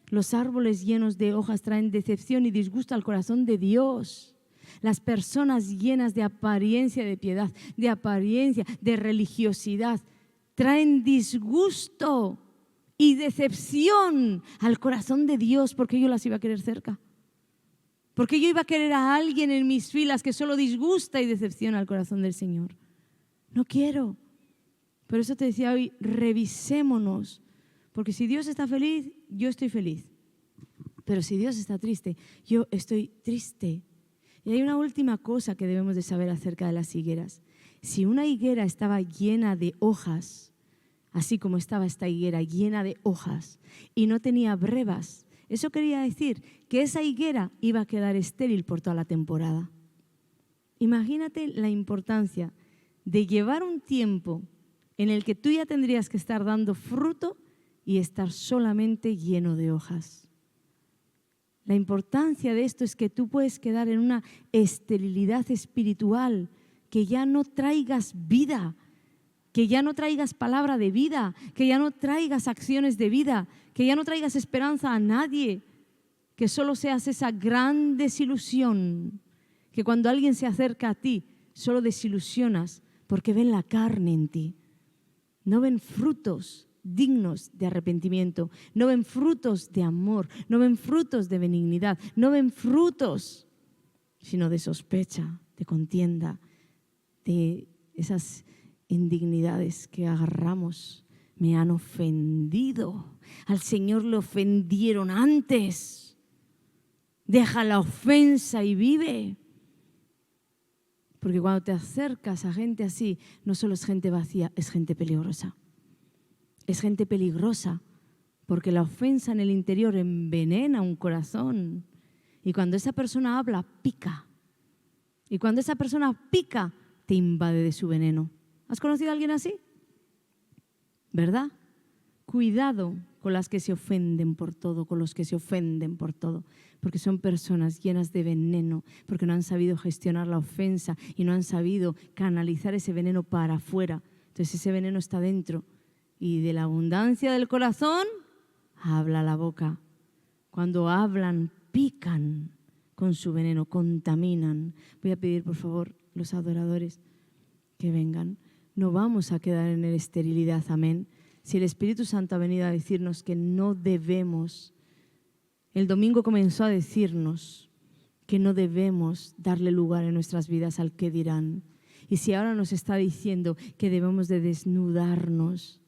Los árboles llenos de hojas traen decepción y disgusto al corazón de Dios. Las personas llenas de apariencia de piedad, de apariencia, de religiosidad, traen disgusto y decepción al corazón de Dios, porque yo las iba a querer cerca. Porque yo iba a querer a alguien en mis filas que solo disgusta y decepciona al corazón del Señor. No quiero. Por eso te decía hoy, revisémonos. Porque si Dios está feliz, yo estoy feliz. Pero si Dios está triste, yo estoy triste. Y hay una última cosa que debemos de saber acerca de las higueras. Si una higuera estaba llena de hojas, así como estaba esta higuera llena de hojas, y no tenía brevas, eso quería decir que esa higuera iba a quedar estéril por toda la temporada. Imagínate la importancia de llevar un tiempo en el que tú ya tendrías que estar dando fruto y estar solamente lleno de hojas. La importancia de esto es que tú puedes quedar en una esterilidad espiritual, que ya no traigas vida, que ya no traigas palabra de vida, que ya no traigas acciones de vida, que ya no traigas esperanza a nadie, que solo seas esa gran desilusión, que cuando alguien se acerca a ti, solo desilusionas porque ven la carne en ti. No ven frutos dignos de arrepentimiento, no ven frutos de amor, no ven frutos de benignidad, no ven frutos, sino de sospecha, de contienda, de esas indignidades que agarramos. Me han ofendido, al Señor le ofendieron antes, deja la ofensa y vive. Porque cuando te acercas a gente así, no solo es gente vacía, es gente peligrosa. Es gente peligrosa, porque la ofensa en el interior envenena un corazón. Y cuando esa persona habla, pica. Y cuando esa persona pica, te invade de su veneno. ¿Has conocido a alguien así? ¿Verdad? Cuidado con las que se ofenden por todo, con los que se ofenden por todo, porque son personas llenas de veneno, porque no han sabido gestionar la ofensa y no han sabido canalizar ese veneno para afuera. Entonces ese veneno está dentro. Y de la abundancia del corazón, habla la boca. Cuando hablan, pican con su veneno, contaminan. Voy a pedir, por favor, los adoradores que vengan. No vamos a quedar en esterilidad, amén. Si el Espíritu Santo ha venido a decirnos que no debemos, el domingo comenzó a decirnos que no debemos darle lugar en nuestras vidas al que dirán. Y si ahora nos está diciendo que debemos de desnudarnos,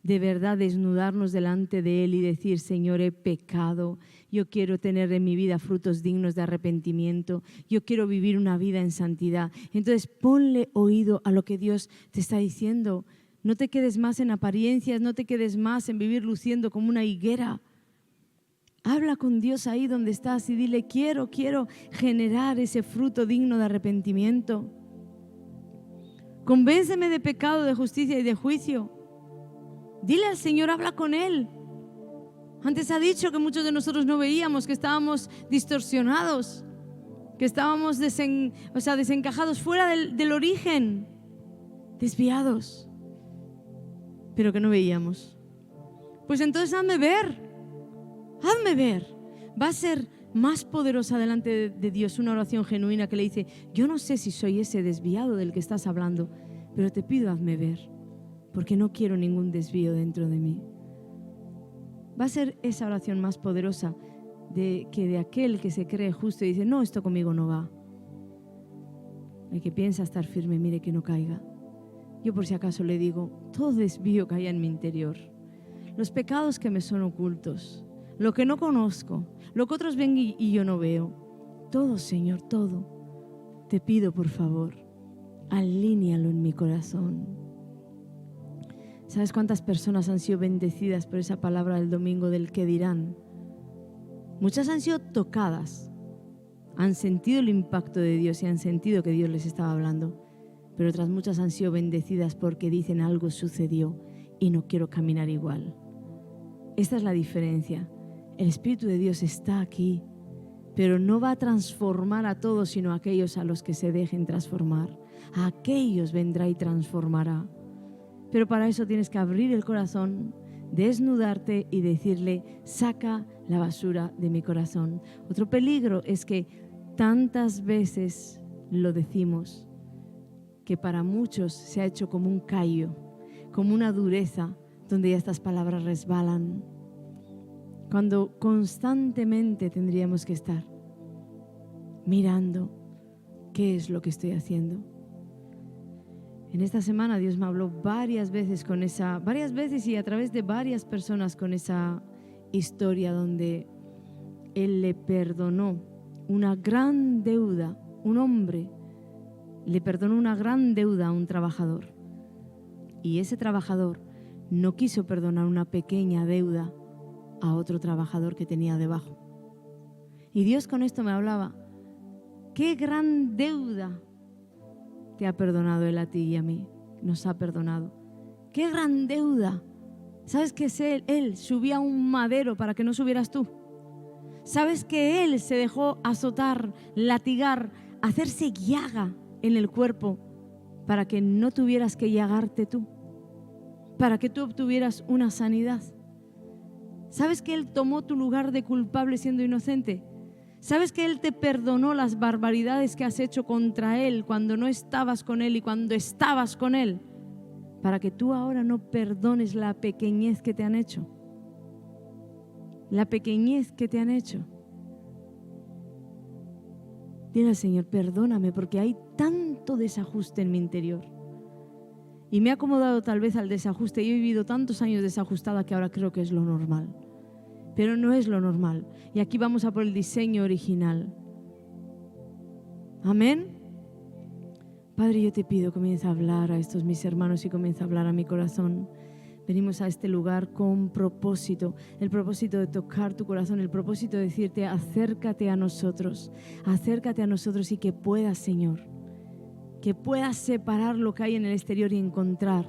de verdad desnudarnos delante de Él y decir, Señor, he pecado, yo quiero tener en mi vida frutos dignos de arrepentimiento, yo quiero vivir una vida en santidad. Entonces ponle oído a lo que Dios te está diciendo. No te quedes más en apariencias, no te quedes más en vivir luciendo como una higuera. Habla con Dios ahí donde estás y dile, quiero generar ese fruto digno de arrepentimiento. Convénceme de pecado, de justicia y de juicio. Dile al Señor, habla con Él. Antes ha dicho que muchos de nosotros no veíamos, que estábamos distorsionados, que estábamos desencajados fuera del origen, desviados, pero que no veíamos. Pues entonces hazme ver. Va a ser más poderosa delante de Dios una oración genuina que le dice, yo no sé si soy ese desviado del que estás hablando, pero te pido hazme ver, porque no quiero ningún desvío dentro de mí. Va a ser esa oración más poderosa que de aquel que se cree justo y dice, no, esto conmigo no va. El que piensa estar firme, mire que no caiga. Yo por si acaso le digo, todo desvío que haya en mi interior, los pecados que me son ocultos, lo que no conozco, lo que otros ven y yo no veo, todo, Señor, todo, te pido por favor, alíñalo en mi corazón. ¿Sabes cuántas personas han sido bendecidas por esa palabra del domingo del que dirán? Muchas han sido tocadas, han sentido el impacto de Dios y han sentido que Dios les estaba hablando, pero otras muchas han sido bendecidas porque dicen algo sucedió y no quiero caminar igual. Esta es la diferencia. El Espíritu de Dios está aquí, pero no va a transformar a todos, sino a aquellos a los que se dejen transformar. A aquellos vendrá y transformará. Pero para eso tienes que abrir el corazón, desnudarte y decirle, saca la basura de mi corazón. Otro peligro es que tantas veces lo decimos, que para muchos se ha hecho como un callo, como una dureza, donde ya estas palabras resbalan. Cuando constantemente tendríamos que estar mirando qué es lo que estoy haciendo. En esta semana Dios me habló varias veces y a través de varias personas con esa historia donde Él le perdonó una gran deuda, un hombre le perdonó una gran deuda a un trabajador. Y ese trabajador no quiso perdonar una pequeña deuda a otro trabajador que tenía debajo. Y Dios con esto me hablaba, qué gran deuda te ha perdonado Él a ti y a mí, nos ha perdonado. ¡Qué gran deuda! ¿Sabes que Él subía a un madero para que no subieras tú? ¿Sabes que Él se dejó azotar, latigar, hacerse llaga en el cuerpo para que no tuvieras que llagarte tú? Para que tú obtuvieras una sanidad. ¿Sabes que Él tomó tu lugar de culpable siendo inocente? ¿Sabes que Él te perdonó las barbaridades que has hecho contra Él cuando no estabas con Él y cuando estabas con Él? Para que tú ahora no perdones la pequeñez que te han hecho. La pequeñez que te han hecho. Dile al Señor, perdóname porque hay tanto desajuste en mi interior. Y me he acomodado tal vez al desajuste y he vivido tantos años desajustada que ahora creo que es lo normal. Pero no es lo normal. Y aquí vamos a por el diseño original. Amén. Padre, yo te pido, comienza a hablar a estos mis hermanos y comienza a hablar a mi corazón. Venimos a este lugar con propósito, el propósito de tocar tu corazón, el propósito de decirte, acércate a nosotros y que puedas, Señor, que puedas separar lo que hay en el exterior y encontrar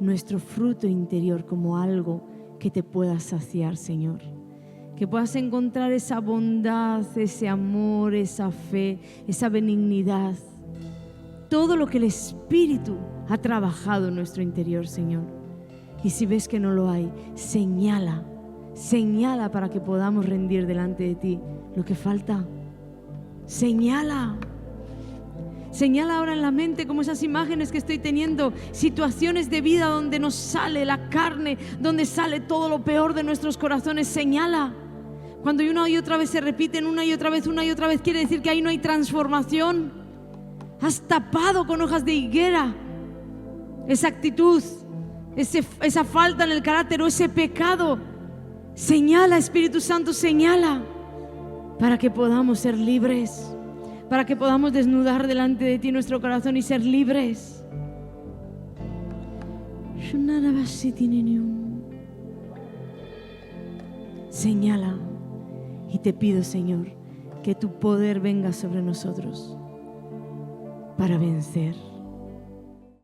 nuestro fruto interior como algo que te pueda saciar, Señor. Que puedas encontrar esa bondad, ese amor, esa fe, esa benignidad. Todo lo que el Espíritu ha trabajado en nuestro interior, Señor. Y si ves que no lo hay, señala para que podamos rendir delante de ti lo que falta. Señala ahora en la mente como esas imágenes que estoy teniendo, situaciones de vida donde nos sale la carne, donde sale todo lo peor de nuestros corazones. Señala. Cuando una y otra vez se repiten, una y otra vez, quiere decir que ahí no hay transformación. Has tapado con hojas de higuera esa actitud, esa falta en el carácter o ese pecado. Señala, Espíritu Santo, señala, para que podamos ser libres, para que podamos desnudar delante de ti nuestro corazón y ser libres. Señala. Y te pido, Señor, que tu poder venga sobre nosotros para vencer.